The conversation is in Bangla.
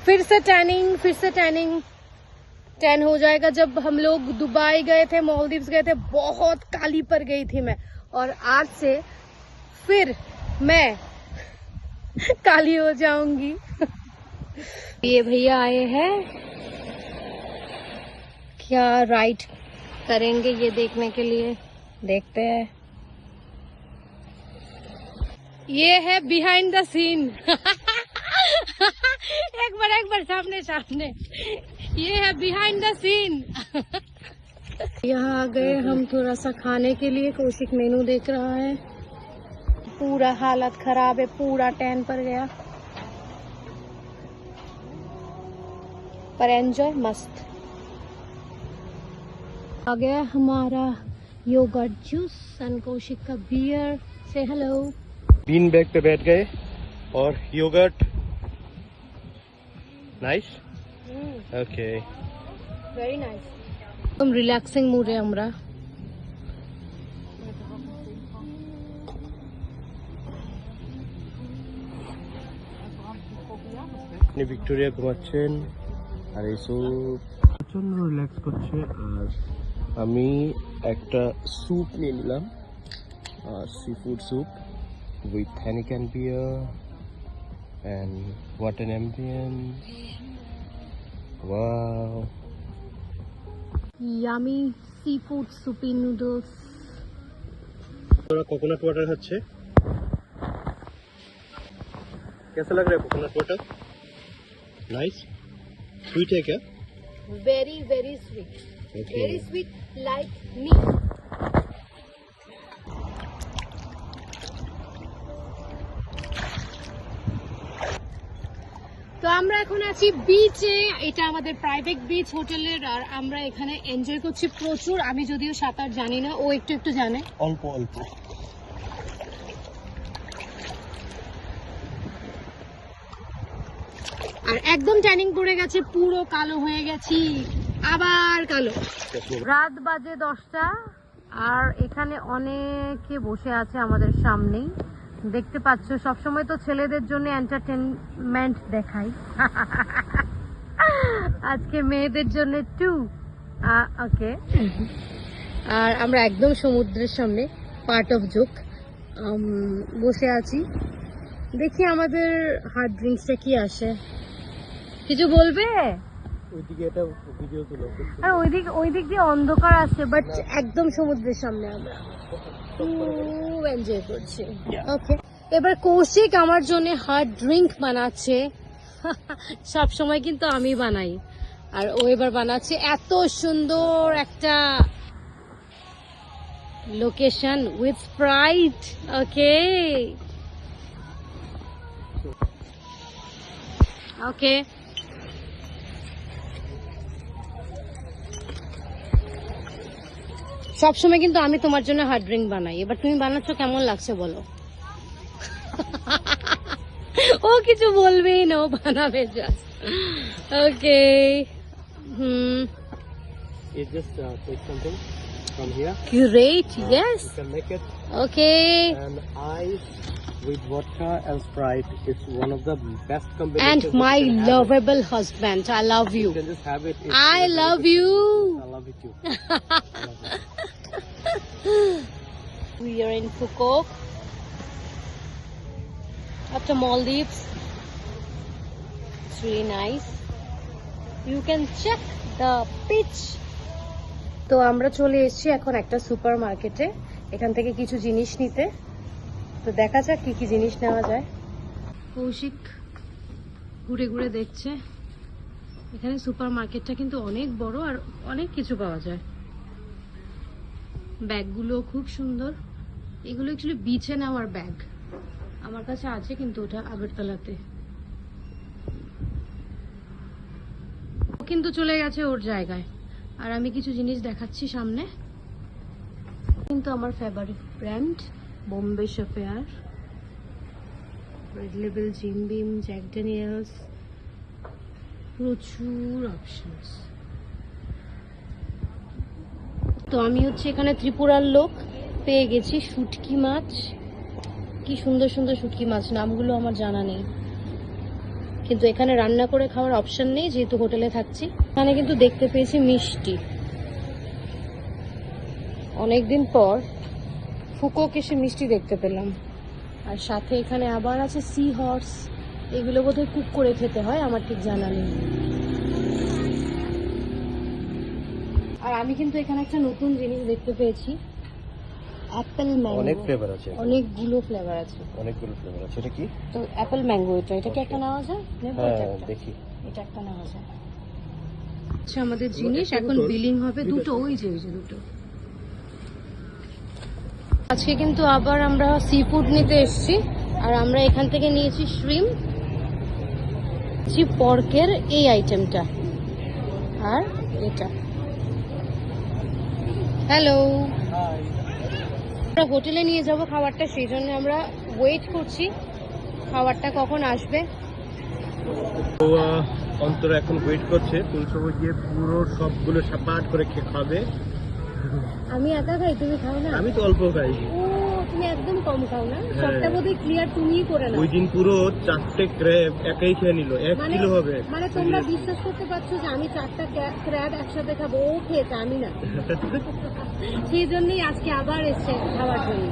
फिर से टैन हो जाएगा। जब हम लोग दुबई गए थे, मालदीव्स गए थे, बहुत काली पर गई थी मैं, और आज से फिर मैं काली हो जाऊंगी। ये भैया आए हैं, क्या राइड करेंगे ये देखने के लिए, देखते हैं। ये है बिहाइंड द सीन। एक बार सामने ये है बिहाइंड द सीन। यहाँ आ गए हम थोड़ा सा खाने के लिए। कौशिक मेनू देख रहा है। पूरा हालत खराब है, पूरा टैन पर गया, पर एंजॉय मस्त। आ गया हमारा योगर्ट जूस और कौशिक का बियर। से हेलो। बीन बैग पे बैठ गए और yogurt. Nice, okay, very nice. एकदम रिलैक्सिंग मूड है हमरा। ভিক্টোরিয়া ঘুমাচ্ছেন আর এইসব প্রচন্ড রিল্যাক্স করছে। আর আমি একটা স্যুপ নিয়ে নিলাম, sea food soup with Heineken beer and what an ambience, wow, yummy seafood soupy noodles। थोड़ा कोकोनट वाटर खाচ্ছে। कैसा लग रहा है कोकोनट वाटर? नाइस, स्वीट है क्या? Very very sweet, very sweet like me. তো আমরা এখন আছি বিচে। এটা আমাদের প্রাইভেট বিচ হোটেলের, আর আমরা এখানে এনজয় করছি প্রচুর। আমি যদিও সাঁতার জানি না, ও একটু একটু জানে, অল্প অল্প। আর একদম ট্যানিং পড়ে গেছে, পুরো কালো হয়ে গেছি, আবার কালো। রাত বাজে 10টা আর এখানে অনেকে বসে আছে আমাদের সামনেই, দেখতে পাচ্ছ। সবসময় তো ছেলেদের জন্য এন্টারটেনমেন্ট দেখাই, আজকে মেয়েদের জন্য টু। ওকে, আর আমরা একদম সমুদ্রের সামনে, পার্ট অফ জোক, বসে আছি। দেখি আমাদের হার্ড ড্রিঙ্কসটা কি আসে। কিছু বলবে? ওইদিকে এটা ভিডিও তুলো। আর ওই দিক দিয়ে অন্ধকার আসছে, বাট একদম সমুদ্রের সামনে আমরা এনজয় করছি। ওকে, এবার কৌশিক আমার জন্য হার্ড ড্রিঙ্ক বানাচ্ছে। সব সময় কিন্তু আমি বানাই, আর ও এবার বানাচ্ছে। এত সুন্দর একটা লোকেশন উইথ স্প্রাইট। ওকে ওকে, সবসময় কিন্তু আমি তোমার জন্য হার্ড ড্রিঙ্ক বানাই, এবার তুমি বানাচ্ছ, কেমন লাগছে বলো? ও কিছু বলবেই না, ও বানাবে just. Okay, You just take something from here. Great, yes. You can make it. Okay. And ice with vodka and Sprite is one of the best combinations. And my lovable husband, I love you. You can just have it. I love you. I love it too. We are in Phuket after Maldives. It's really nice. You can check the beach. তো আমরা চলে এসেছি এখন একটা সুপার মার্কেটে, এখান থেকে কিছু জিনিস নিতে। তো দেখা যাক কি কি জিনিস নেওয়া যায়। কৌশিক ঘুরে ঘুরে দেখছে। এখানে সুপার মার্কেটটা কিন্তু অনেক বড় আর অনেক কিছু পাওয়া যায়। ব্যাগগুলো খুব সুন্দর। এগুলো অ্যাকচুয়ালি বিচে নেওয়ার ব্যাগ, আমার কাছে আছে কিন্তু ওটা আগরতলাতে। ও কিন্তু চলে গেছে ওর জায়গায়, আর আমি কিছু জিনিস দেখাচ্ছি সামনে। কিন্তু আমার favourite brand Bombay Sapphire, Red Label, Jim Beam, Jack Daniels, প্রচুর অপশনস। তো আমি হচ্ছে এখানে ত্রিপুরার লোক, পেয়ে গেছি শুটকি মাছ। কি সুন্দর সুন্দর শুটকি মাছ, নামগুলো আমার জানা নেই। কিন্তু এখানে রান্না করে খাওয়ার অপশন নেই যেহেতু হোটেলে থাকছি। এখানে কিন্তু দেখতে পেয়েছি মিষ্টি, অনেকদিন পর ফুকোক এসে মিষ্টি দেখতে পেলাম। আর সাথে এখানে আবার আছে সি হর্স, এগুলো বোধহয় কুক করে খেতে হয়, আমার ঠিক জানা নেই। আর আমি কিন্তু এখানে একটা নতুন জিনিস দেখতে পেয়েছি, অ্যাপেল ম্যাঙ্গো। অনেক ফ্লেভার আছে, অনেকগুলো ফ্লেভার আছে। অনেকগুলো ফ্লেভার আছে। এটা কি? তো অ্যাপেল ম্যাঙ্গো, এটা কি একটা নেওয়া যায়? নেবো এটা হ্যাঁ একটা? দেখি। এটা একটা নেওয়া যায়। আচ্ছা আমাদের জিনিস এখন বিলিং হবে। দুটো, ওই যে দুটো। আজকে কিন্তু আবার আমরা সি ফুড নিতে এসেছি, আর আমরা এখান থেকে নিয়েছি শ্রিম, পর্কের এই আইটেমটা আর এটা। হ্যালো, আমরা হোটেলে নিয়ে যাব খাবারটা, সেই জন্য আমরা ওয়েট করছি খাবারটা কখন আসবে। তো অন্তর এখন ওয়েট করছে, তুলসব গিয়ে পুরো সবগুলো সাপাট করে খাবে। আমি একা খাই, তুমি খাও না? আমি তো অল্প খাই। ও তুমি একদম কম খাও না? হ্যাঁ। সবটা বোধহয় ক্লিয়ার তুমিই করে নাও। ওই দিন পুরো 4টে ক্র্যাব একাই খেয়ে নিল, 1 কিলো হবে। মানে তোমরা বিশ্বাস করতে পারছো যে আমি 4টা ক্র্যাব একসাথে খাবো? ও খেয়েছে, আমি না। সেই জন্যই আজকে আবার এসছে খাওয়ার জন্য।